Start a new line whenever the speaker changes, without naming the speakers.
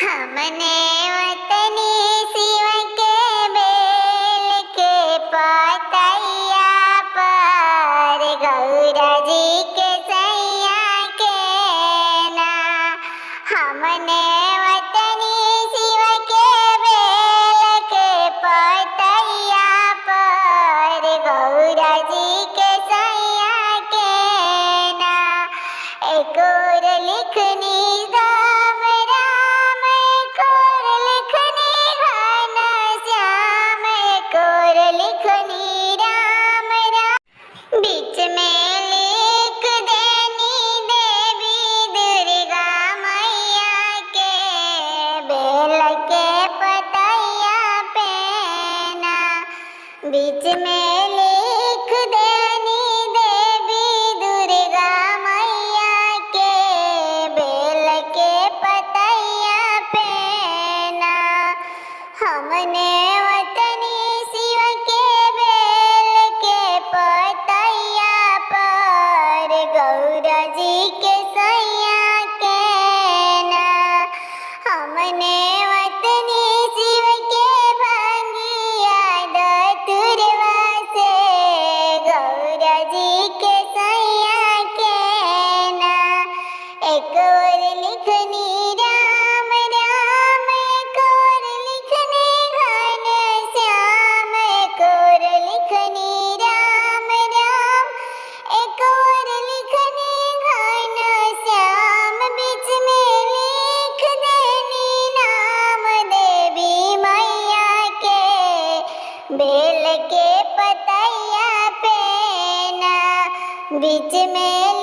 हमने वतनी शिव के बेल के पतैया पर गौरा जी के सैया के ना। हमने वतनी शिव के बेल के पतैया पर गौरा जी के सैया के ना। एक और लिखनी राम राम, एक और लिखनी घन श्याम, एक और लिखनी राम राम। बीच में लिख देनी देवी दुर्गा मैया के बेल के पतैया पे ना। बीच में लिख देनी देवी दुर्गा मैया के बेल के पतैया पे ना। हमने वतनी शिव के बेल के पतैया पर गौरा जी के सैया के ना। हमने वतनी शिव के भंगिया धतुरवा से गौरा जी के सैया के ना। एक और लिखनी राम राम, एक और लिखनी घन श्याम, एक और लिखनी राम राम, एक और लिखनी घन श्याम। बीच में लिख देनी नाम देवी मैया के बेल के पतैया पे ना। बीच में